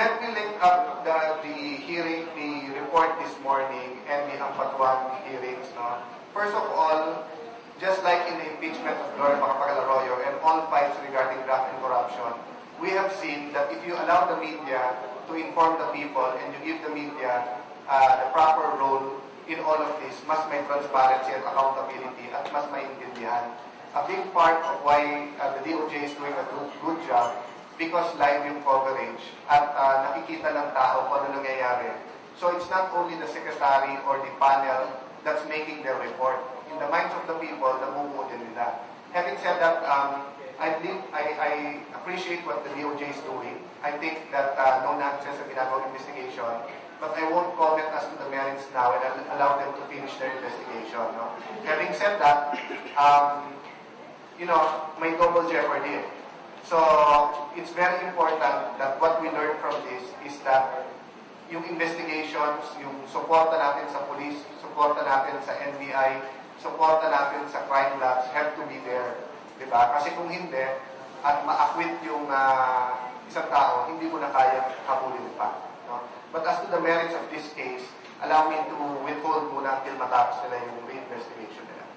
let me link up the hearing, the report this morning, and the Ampatuan hearings. No? First of all, just like in the impeachment of Gloria Macapagal-Arroyo and all fights regarding graft and corruption, we have seen that if you allow the media to inform the people and you give the media the proper role in all of this, mas may transparency and accountability at mas maintindihan. A big part of why the DOJ is doing a good job because live yung coverage at nakikita ng tao kung ano nangyayari. So it's not only the secretary or the panel that's making their report. In the minds of the people, nabubuo din nila. Having said that, I appreciate what the DOJ is doing. I think that no nonsense sa ginagawang investigation, but I won't comment as to the merits now and I'll allow them to finish their investigation. No? Having said that, may double jeopardy. So, it's very important that what we learn from this is that yung investigations, yung suporta natin sa police, suporta natin sa NBI, suporta natin sa crime labs have to be there. Diba? Kasi kung hindi, at ma-acquit yung isang tao, hindi mo na kaya habulin pa. No? But as to the merits of this case, allow me to withhold muna until matapos nila yung reinvestigation nila.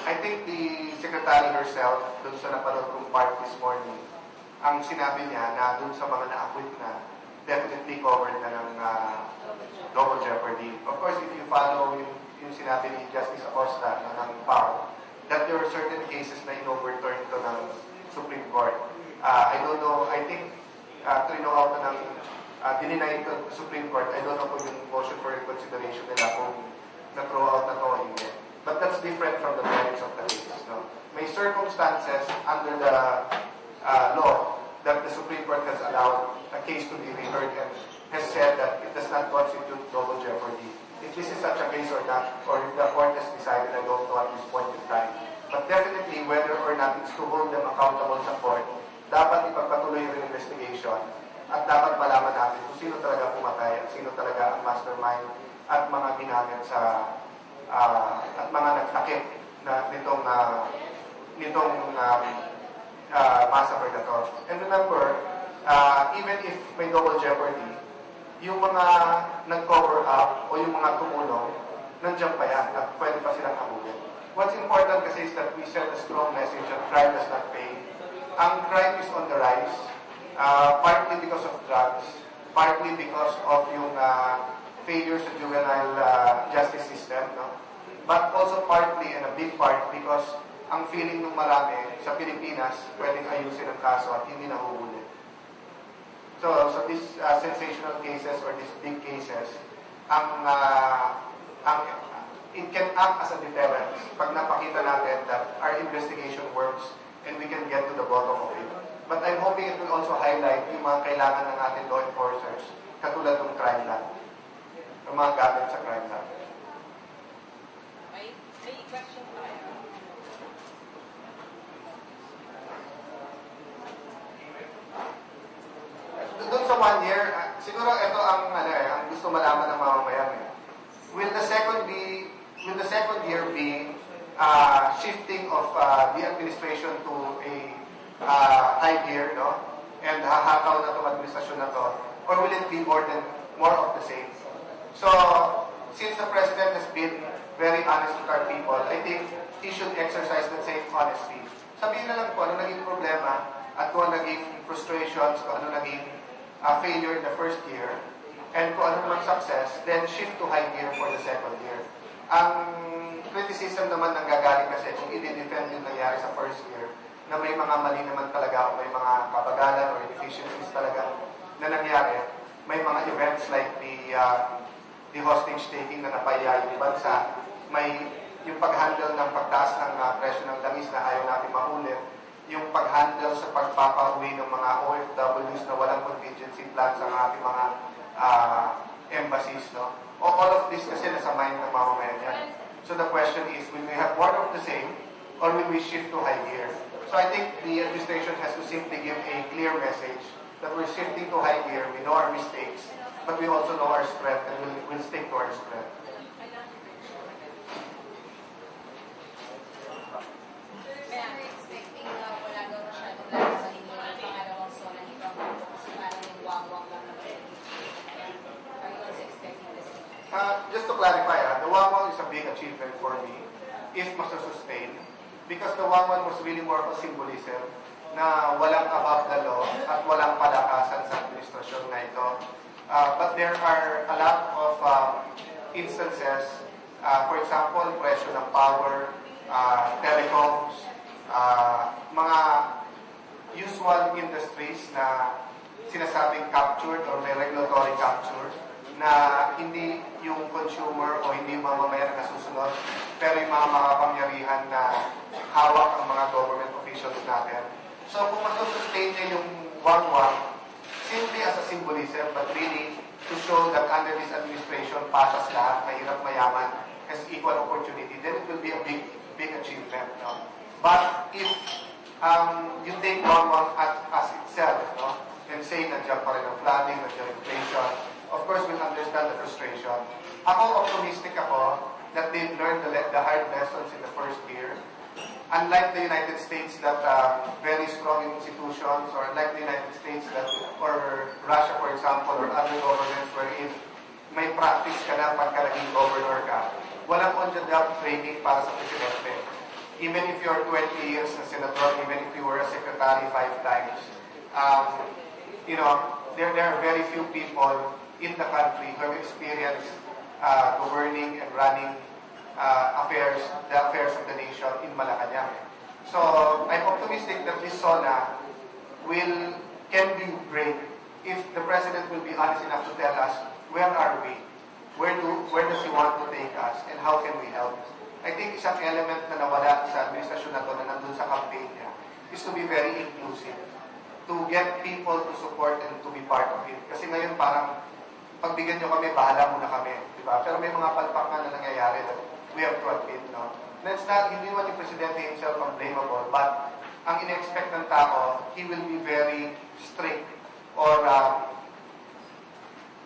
I think the secretary herself, dun sa napanood kong part this morning, ang sinabi niya na dun sa mga na-acquit na, definitely covered na ng double jeopardy. Of course, if you follow yung sinabi ni Justice Acosta ng PAO, that there are certain cases na in-overturn ito ng Supreme Court. I don't know, I think, trino out na ng dininay ito ng Supreme Court. I don't know kung yung motion for reconsideration nila kung na-throw out na ito o hindi. But that's different from the merits of the case. No? May circumstances under the law that the Supreme Court has allowed a case to be reheard and has said that it does not constitute double jeopardy. If this is such a case or not, or if the court has decided, I don't know at this point in time. But definitely, whether or not it's to hold them accountable sa court, dapat ipagpatuloy yung investigation at dapat malaman natin kung sino talaga pumatay at sino talaga ang mastermind at mga ginamit sa at mga nagtakip na nitong massacre na to. And remember, even if may double jeopardy, yung mga nag-cover up o yung mga tumulong, nandiyan pa yan at pwede pa silang habulin. What's important kasi is that we send a strong message that crime does not pay. Ang crime is on the rise, partly because of drugs, partly because of yung failures sa juvenile justice system, no? But also partly and a big part because ang feeling ng marami sa Pilipinas pwedeng ayusin ang kaso at hindi nahuhuli. So these sensational cases or these big cases, it can act as a deterrent pag napakita natin that our investigation works and we can get to the bottom of it. But I'm hoping it will also highlight yung mga kailangan ng ating law enforcers katulad ng crime lab. Yung mga gamit sa crime lab. May question tayo. Doon sa 1 year, siguro ito ang gusto malaman ng mamamayan. Will the second year be shifting of the administration to a high gear, no? And hahataw na itong administrasyon na to? Or will it be more of the same? So, since the President has been very honest with our people, I think he should exercise that same honesty. Sabihin na lang kung ano naging problema at kung ano naging frustrations, kung ano naging failure in the first year, and kung ano naman success, then shift to high gear for the second year. Ang criticism naman nanggagaling kasi kung i-defend yung nangyari sa first year, na may mga mali naman talaga o may mga kabagalan or deficiencies talaga na nangyari, may mga events like the hostage-taking na napaya yung bansa, may yung pag-handle ng pagtaas ng presyo ng langis na ayaw natin mahuli, yung pag-handle sa pagpapauwi ng mga OFWs na walang contingency plan sa ating mga embassies, no? All of this kasi nasa mind ng mamamayan yan. So the question is, will we have more of the same or will we shift to high gear? So I think the administration has to simply give a clear message that we're shifting to high gear, we know our mistakes, but we also know our strength and we'll stick to our strength. Are you expecting Just to clarify, the 1-1 is a big achievement for me if masusustain because the 1-1 was really more of a symbolism na walang above the law at walang palakasan sa administrasyon na ito. But there are a lot of instances, for example, presyo ng power, telecoms, mga usual industries na sinasabing captured or may regulatory capture na hindi yung consumer o hindi yung mamamayan na nasusunod, pero yung mga makapangyarihan na hawak ang mga government officials natin. So kung masusustain niya yung 1-1, simply as a symbolism, but really to show that under this administration, pasas lahat, mahirap mayaman, has equal opportunity, then it will be a big achievement. No? But if you take 1-1 as itself, no? And say nandiyan pa rin ang flooding, nandiyan inflation, of course we'll understand the frustration. Ako, optimistic ako that they've learned the hard lessons in the first year. Unlike the United States that very strong institutions, or unlike the United States that, or Russia for example, or other governments wherein may practice ka na pagka naging governor ka, walang on-the-job training para sa presidente. Even if you're 20 years na senator, even if you were a secretary 5 times, there are very few people in the country who have experienced governing and running the affairs of the nation in Malacanang. So I'm optimistic that this SONA can be great if the President will be honest enough to tell us where are we, where does he want to take us, and how can we help. I think isang element na nawala sa administrasyon na ito na nandun sa campaign niya is to be very inclusive, to get people to support and to be part of it. Kasi ngayon parang pagbigyan nyo kami, bahala muna kami. Diba? Pero may mga palpak na nangyayari that we have to admit. No? That's not, hindi naman yung Presidente himself unblameable, but ang in-expect ng tao, he will be very strict or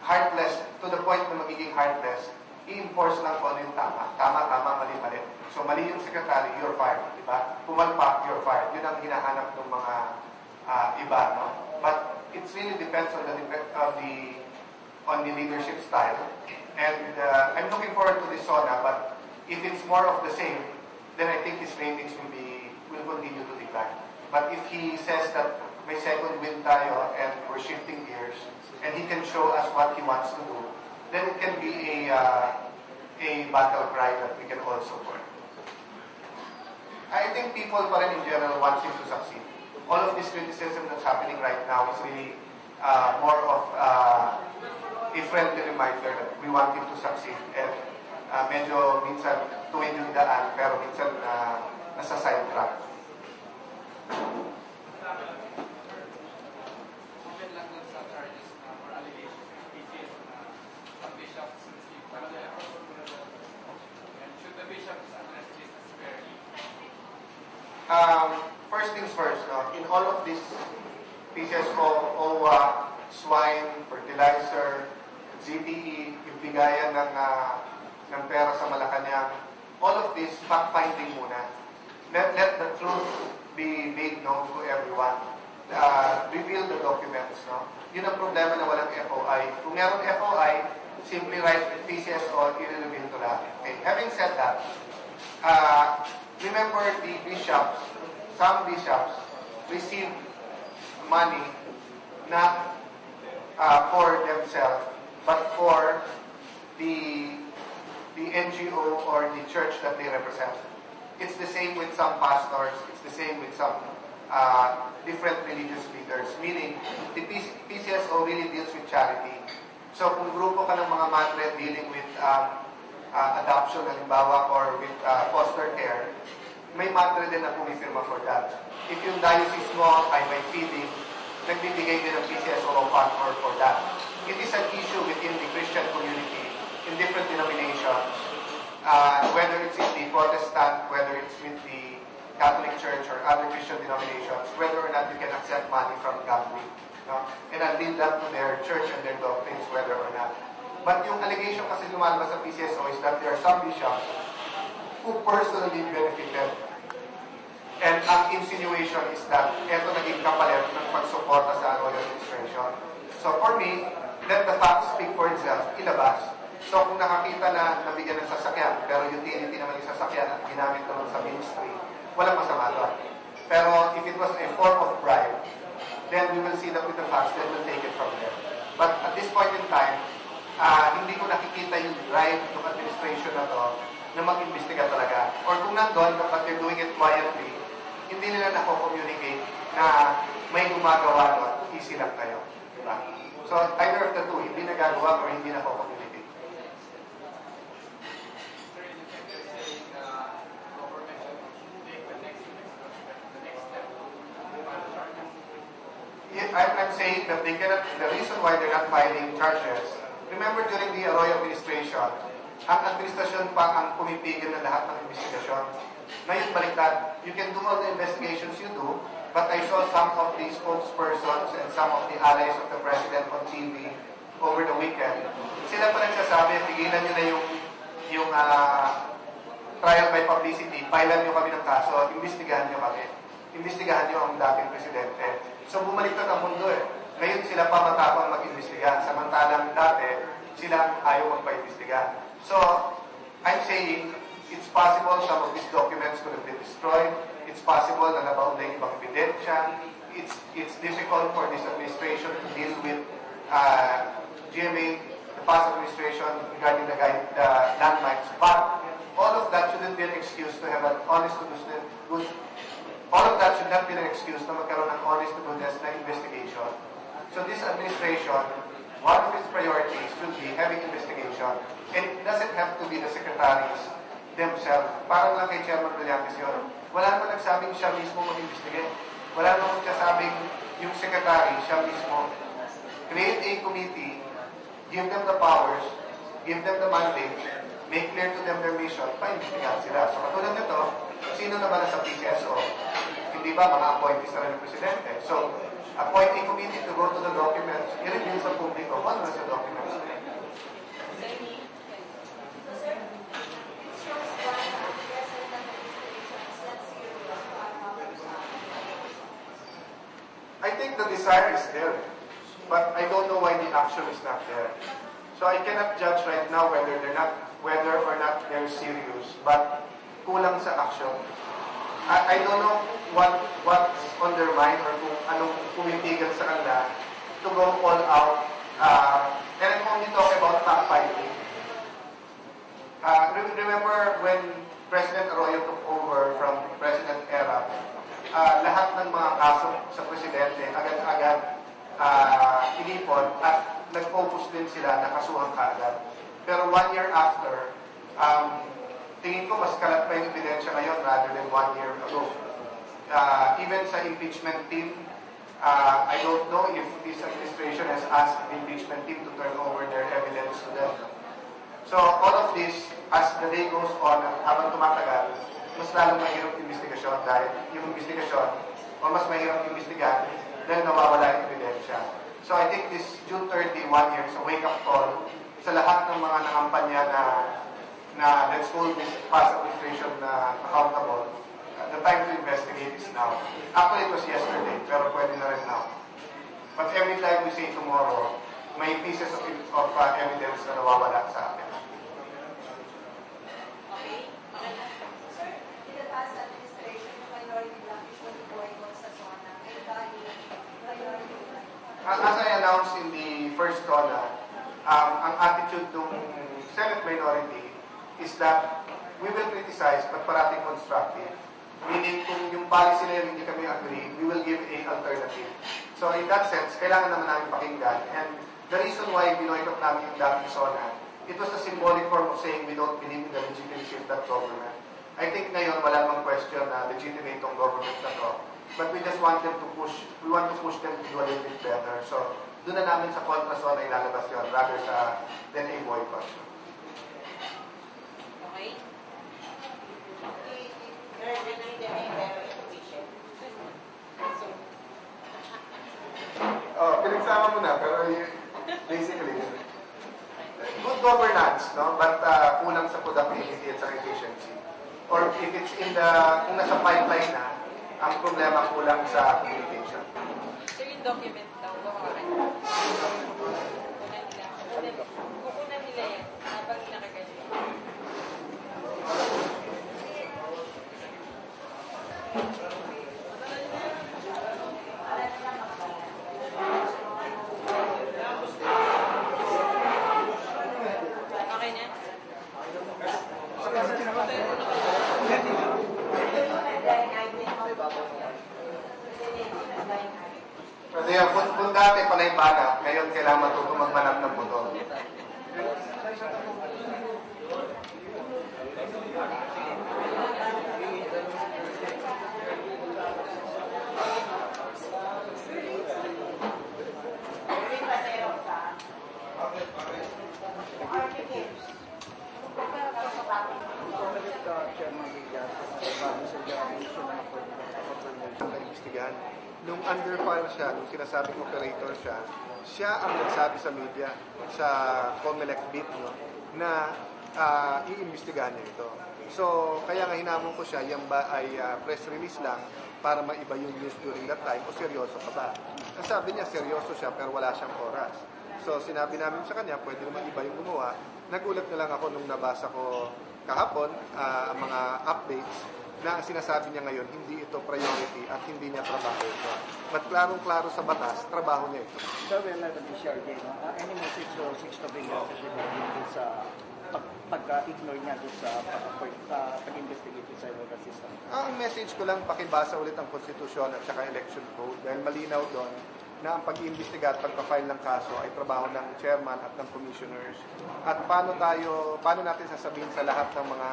heartless, to the point na magiging heartless, i-enforce lang kung ano yung tama. Tama, mali. So mali yung secretary, you're fired. Diba? Pumalpak, you're fired. Yun ang hinahanap ng mga iba. No? But it really depends on the leadership style. And I'm looking forward to this SONA, but if it's more of the same, then I think his ratings will continue to decline. But if he says that may second win tayo and we're shifting gears, and he can show us what he wants to do, then it can be a battle cry that we can all support. I think people pa rin in general want him to succeed. All of this criticism that's happening right now is really more of a friendly reminder that we want him to succeed. And medyo minsan tuwid yung daan, pero minsan nasa side track. First things first, in all of these PCSO, OWA, swine, fertilizer, ZTE, yung bigayan ng pera sa Malacanang, all of this, fact-finding muna. Let the truth be made known to everyone. Reveal the documents. No? Yun ang problema na walang FOI. Kung meron FOI, simply write PCSO, i-reveal to lahat. Okay. Having said that, remember the bishops, some bishops receive money not for themselves, but for the NGO or the church that they represent. It's the same with some pastors, it's the same with some different religious leaders, meaning the PCSO really deals with charity. So kung grupo ka ng mga madre dealing with adoption, halimbawa, or with foster care, may madre din na pumipirma for that. If yung diocese mo ay may feeding, nagbibigay din ng PCSO fund for that. It is an issue within the Christian community in different denominations, whether it's in the Protestant, whether it's with the Catholic Church or other Christian denominations, whether or not you can accept money from government. No? And I'll leave that to their church and their doctrines, whether or not. But yung allegation kasi lumalabas sa PCSO is that there are some bishops who personally benefited. And ang insinuation is that eto naging kapalit ng pagsuporta sa annual administration. So for me, let the facts speak for itself, ilabas. So kung nakakita na nabigyan ng sasakyan, pero utility naman yung sasakyan at ginamit naman sa ministry, walang masama doon. Pero if it was a form of bribe, then we will see that with the facts, then we'll take it from there. But at this point in time, hindi ko nakikita yung drive ng administration na to na mag-imbestiga talaga. Or kung nandun, but they're doing it quietly, hindi nila nako-communicate na may gumagawa doon, easy lang kayo. Diba? So either of the two, hindi nagagawa or hindi nako-communicate. I'm saying that they cannot, the reason why they're not filing charges, remember during the Arroyo administration, ang administrasyon pa ang pumipigil ng lahat ng investigasyon. Ngayon baliktad, you can do all the investigations you do, but I saw some of the spokespersons and some of the allies of the president on TV over the weekend. Sila pa nagsasabi, pigilan nyo na yung trial by publicity, filean nyo kami ng kaso, investigahan nyo kami. Investigahan nyo ang dating presidente. So bumaliktad ang mundo eh. Ngayon sila pa matapang mag-imbestigahan. Samantalang dati, sila ayaw magpa-imbestigahan. So, I'm saying, it's possible some of these documents could have been destroyed. It's possible na nabaon na yung ibang ebidensya. It's difficult for this administration to deal with GMA, the past administration regarding the landmines. But all of that shouldn't be an excuse to have an honest to goodness. All of that should not be an excuse na magkaroon ng honest to goodness na investigation. So this administration, one of its priorities should be having investigation. And it doesn't have to be the secretaries themselves. Parang lang kay Chairman Brillantes yun. Wala naman nagsabing siya mismo mag-investigate. Wala naman nagsabing yung secretary, siya mismo. Create a committee, give them the powers, give them the mandate, make clear to them their mission, pa-investigahan sila. So katulad nito, sino naman sa PCSO? Hindi ba mga appointees na rin ng presidente? So, appoint a committee to go to the documents, i-review sa publiko, ano na sa documents? I think the desire is there, but I don't know why the action is not there. So I cannot judge right now whether or not they're serious, but kulang sa action. I don't know what's on their mind or kung anong pumipigil sa kanila to go all out. And I'm only talking about backfighting. Remember when President Arroyo took over from President Era, lahat ng mga kaso sa presidente agad-agad inipon at nag-focus din sila na kasuhan kaagad. Pero 1 year after, tingin ko mas kalat pa yung ebidensya ngayon rather than 1 year ago. Even sa impeachment team, I don't know if this administration has asked the impeachment team to turn over their evidence to them. So all of this, as the day goes on, habang tumatagal, mas lalong mahirap yung investigasyon dahil yung investigasyon, o mas mahirap yung investigahan dahil nawawala yung ebidensya. So I think this June 30, 1 year, is a wake-up call sa lahat ng mga nakampanya na let's hold this past administration accountable. The time to investigate is now. Actually, it was yesterday, pero pwede na rin now. But every time we say tomorrow, may pieces of evidence na nawawala sa akin. Okay. Sir, in the past administration, minority black is what the boycott sa zona. Ay dahil minority black. As I announced in the first zona, ang attitude ng Senate minority is that we will criticize but parating constructive. Meaning, kung yung policy na yun hindi kami agree, we will give an alternative. So in that sense, kailangan naman namin pakinggan. And the reason why binoykot namin yung dating zona, it was a symbolic form of saying we don't believe in the legitimacy of that government. I think ngayon wala namang question na legitimate tong government na to. But we just want them to push, we want to push them to do a little bit better. So doon na namin sa kontra zona ilalabas yun rather than a boycott. Okay. Pinagsama mo na, pero basically, good governance, no? But kulang sa productivity at sa efficiency. Or if it's kung nasa pipeline na, ang problema kulang sa communication. So yung document daw, kukunan nila yan. banat, ngayon kailangan matuto magmanap ng buto. Naimbestigahan. Nung under fire siya, nung sinasabing operator siya, siya ang nagsabi sa media, sa COMELEC beat, no, na iimbestigahan niya ito. So, kaya nga hinamon ko siya, yan ba ay press release lang para maiba yung news during that time o seryoso ka ba? Ang sabi niya, seryoso siya pero wala siyang oras. So, sinabi namin sa kanya, pwede naman iba yung gumawa. Nagulat na lang ako nung nabasa ko kahapon ang mga updates na ang sinasabi niya ngayon, hindi ito priority at hindi niya trabaho ito. But klarong-klaro sa batas, trabaho niya ito. So, we're not the DCRJ, no? Any message or six to bring out sa pag-ignore niya doon sa pag-investigate sa cyber system? Ang message ko lang, pakibasa ulit ang konstitusyon at saka election code dahil malinaw doon na ang pag-iimbestiga at pagpa-file ng kaso ay trabaho ng chairman at ng commissioners. At paano natin sasabihin sa lahat ng mga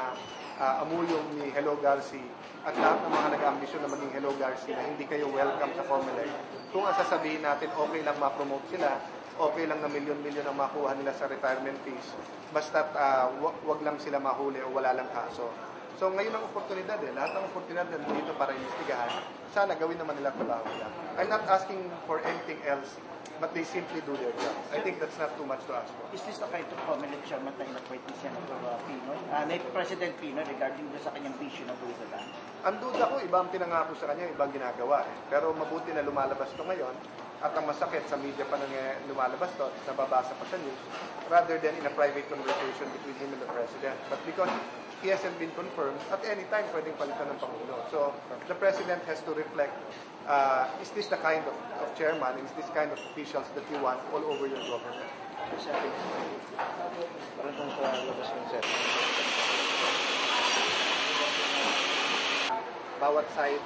amuyong ni Hello Garci at lahat ng mga nag-ambisyon na maging Hello Garci na hindi kayo welcome sa COMELEC, kung ang sasabihin natin okay lang ma-promote sila, okay lang na milyon-milyon ang makuha nila sa retirement fees, basta't wag lang sila mahuli o wala lang kaso. So ngayon ang oportunidad lahat ng oportunidad dito para imbestigahan, sana gawin naman nila trabaho nila. I'm not asking for anything else, but they simply do their job. I think that's not too much to ask for. Is this the kind of comment chairman na in-appoint ni Senator Pinoy, President Pinoy regarding sa kanyang vision na buhay sa daan? Ang duda ko, iba ang pinangako sa kanya, ibang ginagawa. Pero mabuti na lumalabas to ngayon at ang masakit sa media pa nang lumalabas to, nababasa pa sa news, rather than in a private conversation between him and the President. But because he hasn't been confirmed, at any time pwedeng palitan ng Pangulo. So the President has to reflect, is this the kind of chairman, is this kind of officials that you want all over your government? Bawat side,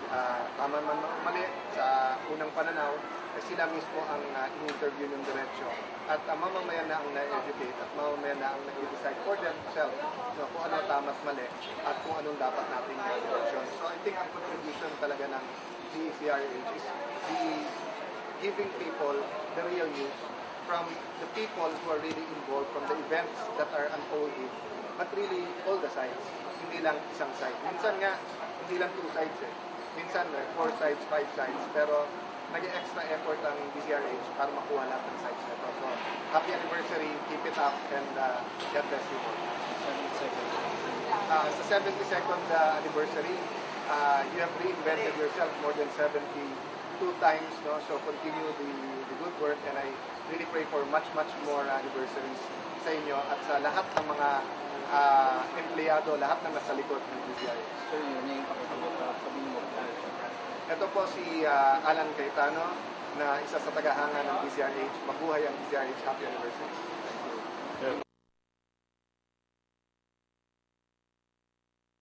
tama man mali, sa unang pananaw, sila mismo ang in-interview ng diretsyo. At mamamayan na ang na-educate at mamamayan na ang nag-decide for themselves kung ano tama at mali at kung anong dapat nating direction. So I think ang contribution talaga ng DCRH is giving people the real news from the people who are really involved, from the events that are unfolding, but really all the sides, hindi lang isang side. Minsan nga, hindi lang two sides Minsan, 4 sides, 5 sides, pero nag-extra effort ang DCRH para makuha lahat ng sides nito. So, happy anniversary, keep it up, and God bless you. Sa 72nd anniversary, you have reinvented yourself more than 72 times, no? So continue the good work, and I really pray for much more anniversaries sa inyo at sa lahat ng mga empleyado, lahat ng nasa likod ng DCRH. So, yun yung sabihin mo. Ito po si Alan Cayetano, na isa sa tagahanga ng DCRH. Mabuhay ang DCRH. Happy anniversary.